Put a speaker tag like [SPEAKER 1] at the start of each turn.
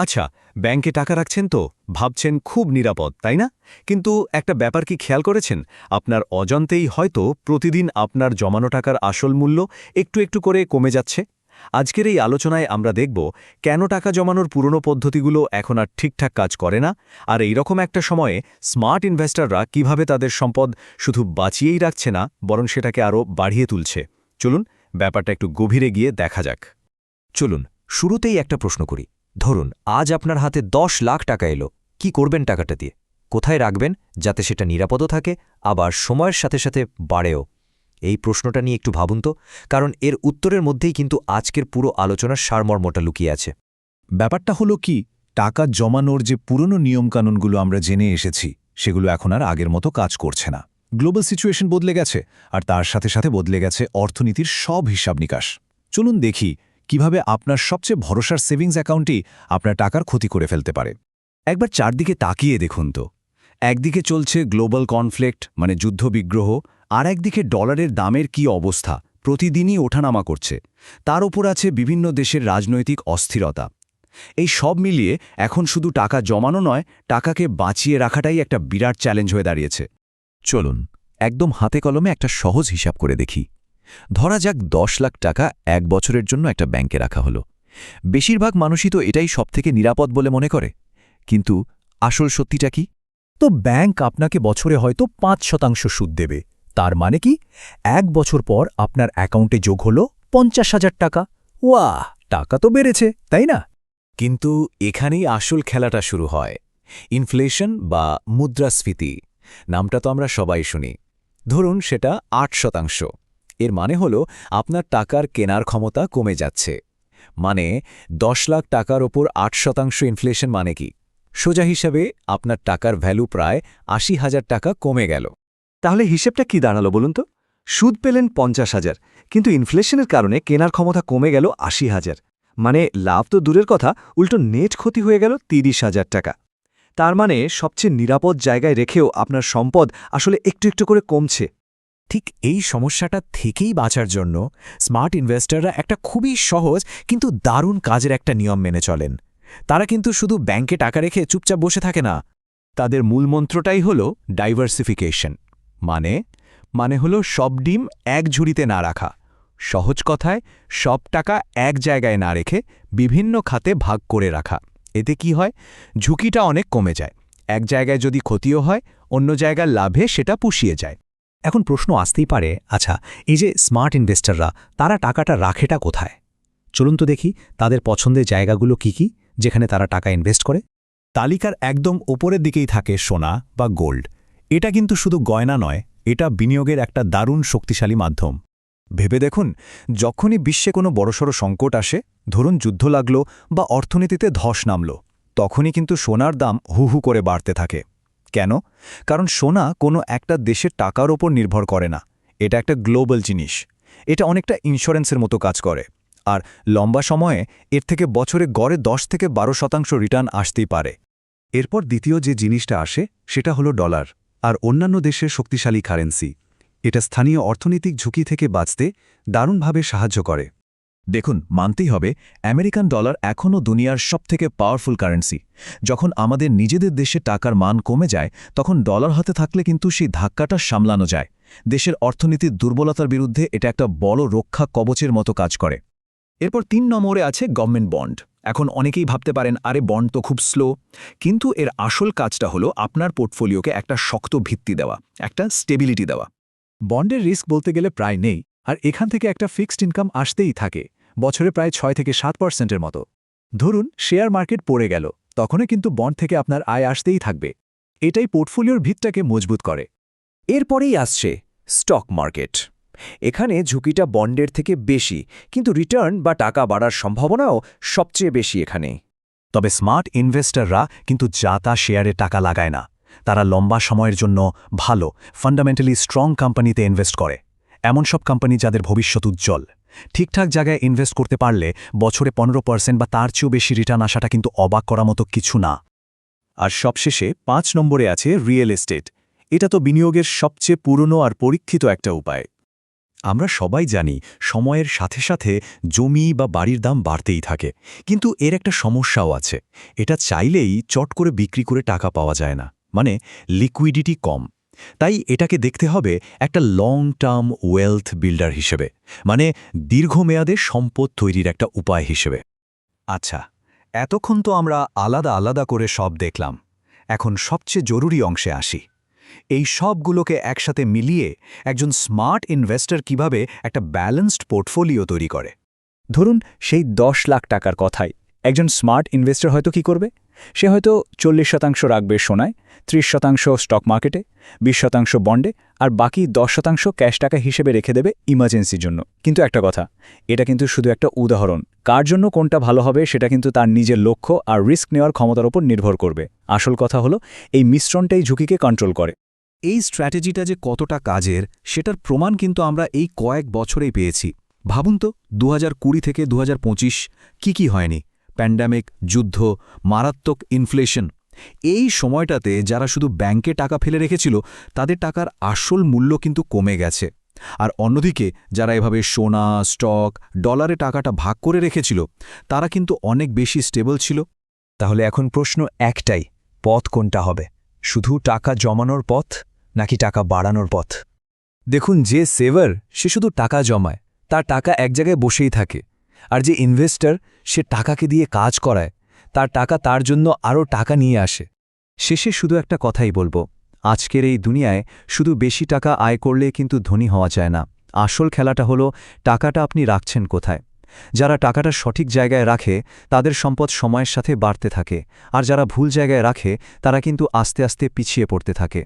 [SPEAKER 1] আচ্ছা, ব্যাংকে টাকা রাখছেন তো ভাবছেন খুব নিরাপদ, তাই না? কিন্তু একটা ব্যাপার কি খেয়াল করেছেন? আপনার অজান্তেই হয়তো প্রতিদিন আপনার জমানো টাকার আসল মূল্য একটু একটু করে কমে যাচ্ছে। আজকের এই আলোচনায় আমরা দেখব কেন টাকা জমানোর পুরনো পদ্ধতিগুলো এখন আর ঠিকঠাক কাজ করে না, আর এইরকম একটা সময়ে স্মার্ট ইনভেস্টররা কিভাবে তাদের সম্পদ শুধু বাঁচিয়েই রাখছে না, বরং সেটাকে আরও বাড়িয়ে তুলছে। চলুন ব্যাপারটা একটু গভীরে গিয়ে দেখা যাক।
[SPEAKER 2] চলুন শুরুতেই একটা প্রশ্ন করি। ধরুন আজ আপনার হাতে 10 লাখ টাকা এলো, কি করবেন টাকাটা দিয়ে? কোথায় রাখবেন যাতে সেটা নিরাপদও থাকে, আবার সময়ের সাথে সাথে বাড়েও? এই প্রশ্নটা নিয়ে একটু ভাবুন তো, কারণ এর উত্তরের মধ্যেই কিন্তু আজকের পুরো আলোচনার সারমর্মটা লুকিয়ে আছে।
[SPEAKER 3] ব্যাপারটা হলো কি, টাকা জমানোর যে পুরনো নিয়মকানুনগুলো আমরা জেনে এসেছি সেগুলো এখন আর আগের মতো কাজ করছে না। গ্লোবাল সিচুয়েশন বদলে গেছে, আর তার সাথে সাথে বদলে গেছে অর্থনীতির সব হিসাব নিকাশ। চলুন দেখি কিভাবে আপনার সবচেয়ে ভরসার সেভিংস অ্যাকাউন্টই আপনার টাকার ক্ষতি করে ফেলতে পারে। একবার চারদিকে তাকিয়ে দেখুন তো। একদিকে চলছে গ্লোবাল কনফ্লিক্ট মানে যুদ্ধবিগ্রহ, আর একদিকে ডলারের দামের কি অবস্থা, প্রতিদিনই ওঠানামা করছে। তার ওপর আছে বিভিন্ন দেশের রাজনৈতিক অস্থিরতা। এই সব মিলিয়ে এখন শুধু টাকা জমানো নয়, টাকাকে বাঁচিয়ে রাখাটাই একটা বিরাট চ্যালেঞ্জ হয়ে দাঁড়িয়েছে।
[SPEAKER 2] চলুন একদম হাতে কলমে একটা সহজ হিসাব করে দেখি। ধরা যাক 10 লাখ টাকা 1 বছরের জন্য একটা ব্যাংকে রাখা হলো। বেশিরভাগ মানুষই তো এটাই সবথেকে নিরাপদ বলে মনে করে, কিন্তু আসল সত্যিটা কি?
[SPEAKER 3] তো ব্যাংক আপনাকে বছরে হয়তো 5% সুদ দেবে। তার মানে কি, 1 বছর পর আপনার অ্যাকাউন্টে যোগ হলো 50,000 টাকা। ওয়াহ, টাকা তো বেড়েছে, তাই না?
[SPEAKER 1] কিন্তু এখানেই আসল খেলাটা শুরু হয়। ইনফ্লেশন বা মুদ্রাস্ফীতি নামটা তো আমরা সবাই শুনি। ধরুন সেটা 8%। এর মানে হলো আপনার টাকার কেনার ক্ষমতা কমে যাচ্ছে। মানে 10 লাখ টাকার ওপর 8% ইনফ্লেশন মানে কি? সোজা হিসাবে আপনার টাকার ভ্যালু প্রায় 80,000 টাকা কমে গেল।
[SPEAKER 4] তাহলে হিসেবটা কি দাঁড়ালো বলুন তো? সুদ পেলেন 50,000, কিন্তু ইনফ্লেশনের কারণে কেনার ক্ষমতা কমে গেল 80,000। মানে লাভ তো দূরের কথা, উল্টো নেট ক্ষতি হয়ে গেল 30,000 টাকা। তার মানে সবচেয়ে নিরাপদ জায়গায় রেখেও আপনার সম্পদ আসলে একটু একটু করে কমছে।
[SPEAKER 3] ঠিক এই সমস্যাটা থেকেই বাঁচার জন্য স্মার্ট ইনভেস্টররা একটা খুবই সহজ কিন্তু দারুণ কাজের একটা নিয়ম মেনে চলেন। তারা কিন্তু শুধু ব্যাংকে টাকা রেখে চুপচাপ বসে থাকে না।
[SPEAKER 1] তাদের মূল মন্ত্রটাই হলো ডাইভার্সিফিকেশন। মানে হলো সব ডিম এক ঝুড়িতে না রাখা। সহজ কথায় সব টাকা এক জায়গায় না রেখে বিভিন্ন খাতে ভাগ করে রাখা। এতে কি হয়, ঝুঁকিটা অনেক কমে যায়। এক জায়গায় যদি ক্ষতিও হয়, অন্য জায়গার লাভে সেটা পুষিয়ে যায়।
[SPEAKER 3] এখন প্রশ্ন আসতেই পারে, আচ্ছা, এই যে স্মার্ট ইনভেস্টররা তারা টাকাটা রাখেটা কোথায়? চলুন তো দেখি তাদের পছন্দের জায়গাগুলো কি কি, যেখানে তারা টাকা ইনভেস্ট করে। তালিকার একদম ওপরের দিকেই থাকে সোনা বা গোল্ড। এটা কিন্তু শুধু গয়না নয়, এটা বিনিয়োগের একটা দারুণ শক্তিশালী মাধ্যম। ভেবে দেখুন, যখনই বিশ্বে কোনো বড়সড় সংকট আসে, ধরুন যুদ্ধ লাগল বা অর্থনীতিতে ধস নামল, তখনই কিন্তু সোনার দাম হু হু করে বাড়তে থাকে। কেন? কারণ সোনা কোনো একটা দেশের টাকার ওপর নির্ভর করে না। এটা একটা গ্লোবাল জিনিস। এটা অনেকটা ইন্স্যুরেন্সের মতো কাজ করে। আর লম্বা সময়ে এর থেকে বছরে গড়ে 10 থেকে 12% রিটার্ন আসতেই পারে। এরপর দ্বিতীয় যে জিনিসটা আসে সেটা হলো ডলার আর অন্যান্য দেশের শক্তিশালী কারেন্সি। এটা স্থানীয় অর্থনৈতিক ঝুঁকি থেকে বাঁচতে দারুণভাবে সাহায্য করে। দেখুন, মানতেই হবে আমেরিকান ডলার এখনও দুনিয়ার সবথেকে পাওয়ারফুল কারেন্সি। যখন আমাদের নিজেদের দেশে টাকার মান কমে যায়, তখন ডলার হাতে থাকলে কিন্তু সেই ধাক্কাটা সামলানো যায়। দেশের অর্থনীতির দুর্বলতার বিরুদ্ধে এটা একটা বড় রক্ষা কবচের মতো কাজ করে। এরপর 3 নম্বরে আছে গভর্নমেন্ট বন্ড। এখন অনেকেই ভাবতে পারেন, আরে বন্ড তো খুব স্লো। কিন্তু এর আসল কাজটা হলো আপনার পোর্টফোলিওকে একটা শক্ত ভিত্তি দেওয়া, একটা স্টেবিলিটি দেওয়া। বন্ডের রিস্ক বলতে গেলে প্রায় নেই, আর এখান থেকে একটা ফিক্সড ইনকাম আসতেই থাকে, বছরে প্রায় 6 থেকে 7%-এর মতো। ধরুন শেয়ার মার্কেট পড়ে গেল, তখনও কিন্তু বন্ড থেকে আপনার আয় আসতেই থাকবে। এটাই পোর্টফোলিওর ভিতটাকে মজবুত করে।
[SPEAKER 2] এরপরেই আসছে স্টক মার্কেট। এখানে ঝুঁকিটা বন্ডের থেকে বেশি, কিন্তু রিটার্ন বা টাকা বাড়ার সম্ভাবনাও সবচেয়ে বেশি এখানে।
[SPEAKER 3] তবে স্মার্ট ইনভেস্টররা কিন্তু যা তা শেয়ারে টাকা লাগায় না। তারা লম্বা সময়ের জন্য ভালো, ফান্ডামেন্টালি স্ট্রং কোম্পানিতে ইনভেস্ট করে। এমন সব কোম্পানি যাদের ভবিষ্যৎ উজ্জ্বল। ঠিকঠাক জায়গায় ইনভেস্ট করতে পারলে বছরে 15% বা তার চেয়েও বেশি রিটার্ন আসাটা কিন্তু অবাক করার মতো কিছু না। আর সবশেষে 5 নম্বরে আছে রিয়েল এস্টেট। এটা তো বিনিয়োগের সবচেয়ে পুরনো আর পরীক্ষিত একটা উপায়।
[SPEAKER 1] আমরা সবাই জানি সময়ের সাথে সাথে জমি বা বাড়ির দাম বাড়তেই থাকে, কিন্তু এর একটা সমস্যাও আছে। এটা চাইলেই চট করে বিক্রি করে টাকা পাওয়া যায় না, মানে লিকুইডিটি কম। তাই এটাকে দেখতে হবে একটা লং টার্ম ওয়েলথ বিল্ডার হিসেবে, মানে দীর্ঘমেয়াদে সম্পদ তৈরির একটা উপায় হিসেবে। আচ্ছা, এতক্ষণ তো আমরা আলাদা আলাদা করে সব দেখলাম। এখন সবচেয়ে জরুরি অংশে আসি। এই সবগুলোকে একসাথে মিলিয়ে একজন স্মার্ট ইনভেস্টর কিভাবে একটা ব্যালেন্সড পোর্টফোলিও তৈরি করে।
[SPEAKER 3] ধরুন সেই 10 লাখ টাকার কথাই একজন স্মার্ট ইনভেস্টর হয়তো কি করবে, সে হয়তো 40% রাখবে সোনায়, 30% স্টক মার্কেটে, 20% বন্ডে, আর বাকি 10% ক্যাশ টাকা হিসেবে রেখে দেবে ইমার্জেন্সির জন্য। কিন্তু একটা কথা, এটা কিন্তু শুধু একটা উদাহরণ। কার জন্য কোনটা ভালো হবে সেটা কিন্তু তার নিজের লক্ষ্য আর রিস্ক নেওয়ার ক্ষমতার উপর নির্ভর করবে। আসল কথা হলো এই মিশ্রণটাই ঝুঁকিকে কন্ট্রোল করে।
[SPEAKER 5] এই স্ট্র্যাটেজিটা যে কতটা কাজের সেটার প্রমাণ কিন্তু আমরা এই কয়েক বছরেই পেয়েছি। ভাবুন তো 2020 থেকে 2025 কি হয়নি? প্যান্ডামিক, যুদ্ধ, মারাত্মক ইনফ্লেশন। এই সময়টাতে যারা শুধু ব্যাংকে টাকা ফেলে রেখেছিল তাদের টাকার আসল মূল্য কিন্তু কমে গেছে। আর অন্যদিকে যারা এভাবে সোনা, স্টক, ডলারে টাকাটা ভাগ করে রেখেছিল তারা কিন্তু অনেক বেশি স্টেবল ছিল।
[SPEAKER 2] তাহলে এখন প্রশ্ন একটাই, পথ কোনটা হবে? শুধু টাকা জমানোর পথ নাকি টাকা বাড়ানোর পথ?
[SPEAKER 1] দেখুন, যে সেভার সে শুধু টাকা জমায়, তার টাকা এক জায়গায় বসেই থাকে। আর যে ইনভেস্টর সে টাকাকে দিয়ে কাজ করায়, তার টাকা তার জন্য আরও টাকা নিয়ে আসে। শেষে শুধু একটা কথাই বলবো, আজকের এই দুনিয়ায় শুধু বেশি টাকা আয় করলে কিন্তু ধনী হওয়া যায় না। আসল খেলাটা হলো টাকাটা আপনি রাখছেন কোথায়। যারা টাকাটা সঠিক জায়গায় রাখে তাদের সম্পদ সময়ের সাথে বাড়তে থাকে, আর যারা ভুল জায়গায় রাখে তারা কিন্তু আস্তে আস্তে পিছিয়ে পড়তে থাকে।